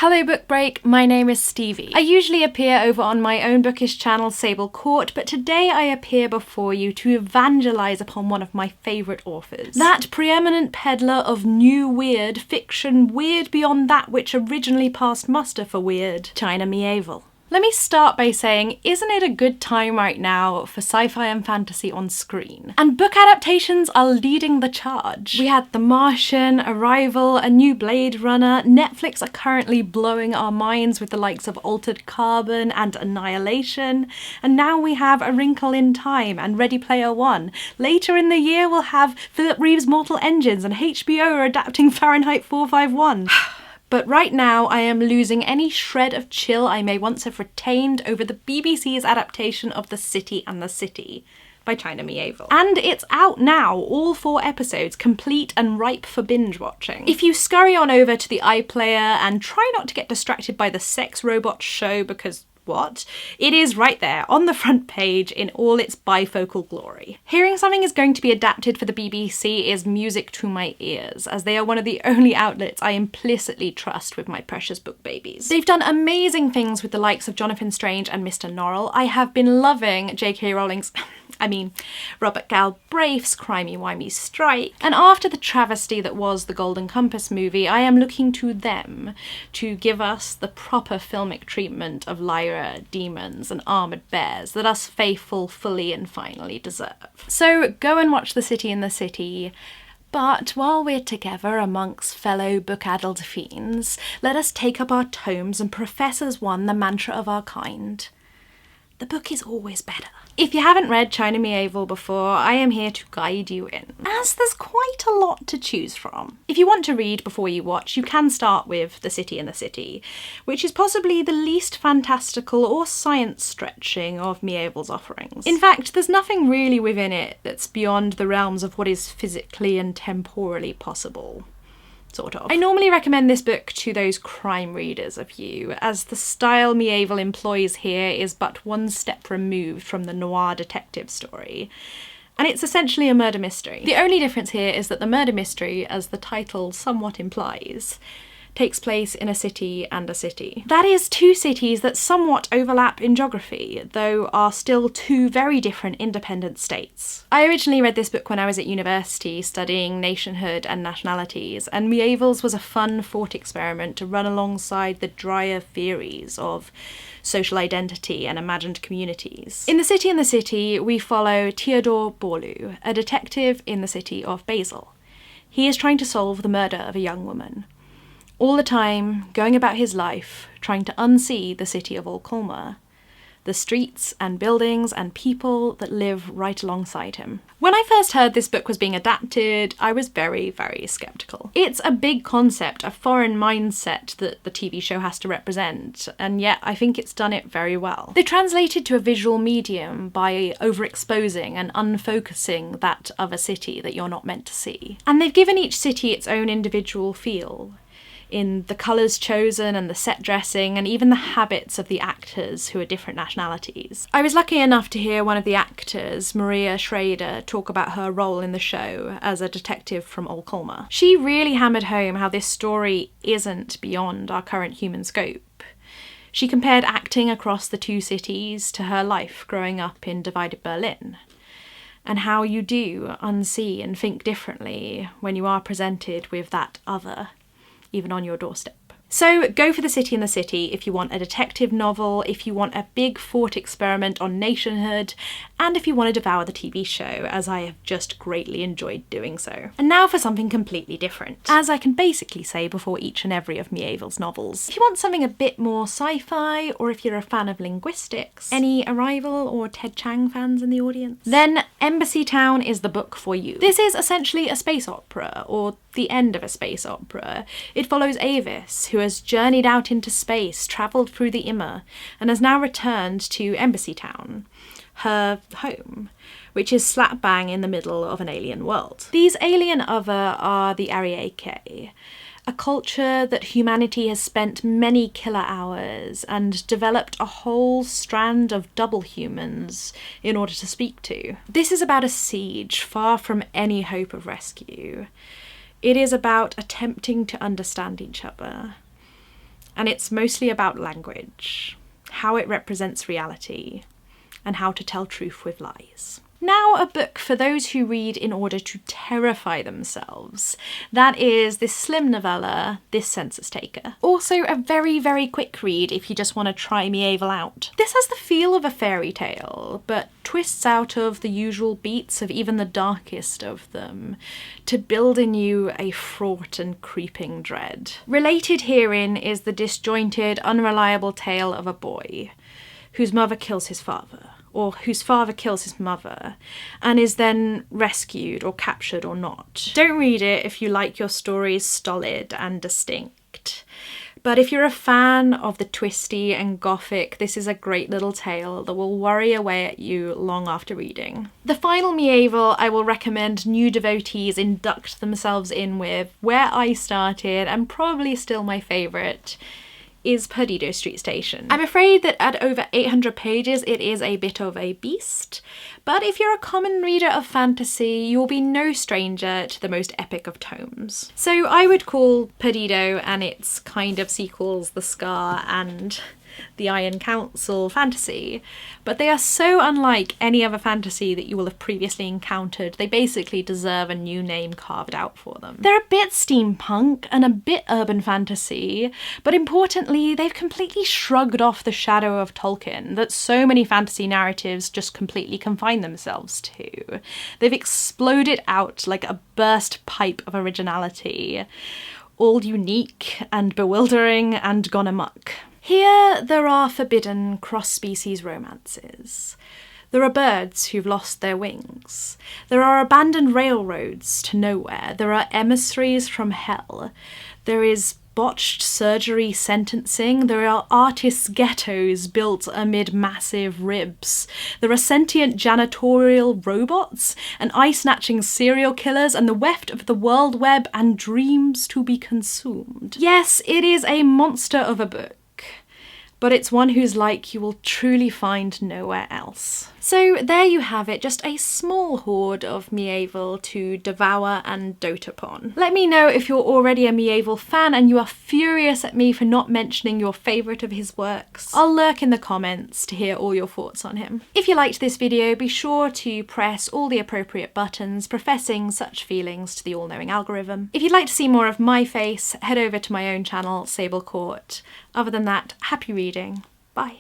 Hello Book Break, my name is Stevie. I usually appear over on my own bookish channel SableCaught, but today I appear before you to evangelise upon one of my favourite authors. That preeminent peddler of new weird fiction, weird beyond that which originally passed muster for weird, China Miéville. Let me start by saying, isn't it a good time right now for sci-fi and fantasy on screen? And book adaptations are leading the charge. We had The Martian, Arrival, a new Blade Runner, Netflix are currently blowing our minds with the likes of Altered Carbon and Annihilation, and now we have A Wrinkle in Time and Ready Player One. Later in the year we'll have Philip Reeve's Mortal Engines and HBO are adapting Fahrenheit 451. But right now I am losing any shred of chill I may once have retained over the BBC's adaptation of The City and the City by China Miéville. And it's out now, all 4 episodes, complete and ripe for binge watching. If you scurry on over to the iPlayer and try not to get distracted by the sex robot show because what? It is right there on the front page in all its bifocal glory. Hearing something is going to be adapted for the BBC is music to my ears, as they are one of the only outlets I implicitly trust with my precious book babies. They've done amazing things with the likes of Jonathan Strange and Mr. Norrell. I have been loving J.K. Rowling's Robert Galbraith's crimey-wimey strike. And after the travesty that was the Golden Compass movie, I am looking to them to give us the proper filmic treatment of Lyra, demons, and armoured bears that us faithful fully and finally deserve. So go and watch The City and the City. But while we're together amongst fellow book-addled fiends, let us take up our tomes and profess as one the mantra of our kind. The book is always better. If you haven't read China Miéville before, I am here to guide you in, as there's quite a lot to choose from. If you want to read before you watch, you can start with The City and the City, which is possibly the least fantastical or science-stretching of Miéville's offerings. In fact, there's nothing really within it that's beyond the realms of what is physically and temporally possible. Sort of. I normally recommend this book to those crime readers of you, as the style Miéville employs here is but one step removed from the noir detective story. And it's essentially a murder mystery. The only difference here is that the murder mystery, as the title somewhat implies, takes place in a city and a city. That is 2 cities that somewhat overlap in geography, though are still 2 very different independent states. I originally read this book when I was at university studying nationhood and nationalities, and Miéville's was a fun thought experiment to run alongside the drier theories of social identity and imagined communities. In The City and the City, we follow Theodore Bourlou, a detective in the city of Basel. He is trying to solve the murder of a young woman. All the time, going about his life, trying to unsee the city of Olcolma, the streets and buildings and people that live right alongside him. When I first heard this book was being adapted, I was very, very sceptical. It's a big concept, a foreign mindset that the TV show has to represent, and yet I think it's done it very well. They translated to a visual medium by overexposing and unfocusing that other city that you're not meant to see. And they've given each city its own individual feel, in the colours chosen and the set dressing and even the habits of the actors who are different nationalities. I was lucky enough to hear one of the actors, Maria Schrader, talk about her role in the show as a detective from Olcolma. She really hammered home how this story isn't beyond our current human scope. She compared acting across the 2 cities to her life growing up in divided Berlin, and how you do unsee and think differently when you are presented with that other, even on your doorstep. So go for The City and the City if you want a detective novel, if you want a big thought experiment on nationhood, and if you want to devour the TV show, as I have just greatly enjoyed doing so. And now for something completely different, as I can basically say before each and every of Miéville's novels. If you want something a bit more sci-fi, or if you're a fan of linguistics, any Arrival or Ted Chiang fans in the audience, then Embassy Town is the book for you. This is essentially a space opera, or the end of a space opera. It follows Avis, who has journeyed out into space, travelled through the Immer, and has now returned to Embassy Town, her home, which is slap bang in the middle of an alien world. These alien other are the Ariake, a culture that humanity has spent many killer hours and developed a whole strand of double humans in order to speak to. This is about a siege far from any hope of rescue. It is about attempting to understand each other. and it's mostly about language, how it represents reality, and how to tell truth with lies. Now a book for those who read in order to terrify themselves. That is this slim novella, this Census-Taker. Also a very, very quick read if you just want to try Miéville out. This has the feel of a fairy tale, but twists out of the usual beats of even the darkest of them to build in you a fraught and creeping dread. Related herein is the disjointed, unreliable tale of a boy whose mother kills his father, or whose father kills his mother, and is then rescued or captured or not. Don't read it if you like your stories stolid and distinct. But if you're a fan of the twisty and gothic, this is a great little tale that will worry away at you long after reading. The final Miéville I will recommend new devotees induct themselves in with, where I started, and probably still my favourite, is Perdido Street Station. I'm afraid that at over 800 pages it is a bit of a beast, but if you're a common reader of fantasy, you'll be no stranger to the most epic of tomes. So I would call Perdido and its kind of sequels, The Scar and the Iron Council, fantasy, but they are so unlike any other fantasy that you will have previously encountered, they basically deserve a new name carved out for them. They're a bit steampunk and a bit urban fantasy, but importantly, they've completely shrugged off the shadow of Tolkien that so many fantasy narratives just completely confine themselves to. They've exploded out like a burst pipe of originality, all unique and bewildering and gone amok. Here there are forbidden cross-species romances. There are birds who've lost their wings. There are abandoned railroads to nowhere. There are emissaries from hell. There is botched surgery sentencing. There are artists' ghettos built amid massive ribs. There are sentient janitorial robots and eye-snatching serial killers and the weft of the world web and dreams to be consumed. Yes, it is a monster of a book, but it's one whose like you will truly find nowhere else. So there you have it, just a small hoard of Miéville to devour and dote upon. Let me know if you're already a Miéville fan and you are furious at me for not mentioning your favourite of his works. I'll lurk in the comments to hear all your thoughts on him. If you liked this video, be sure to press all the appropriate buttons professing such feelings to the all-knowing algorithm. If you'd like to see more of my face, head over to my own channel, SableCaught. Other than that, happy reading. Bye.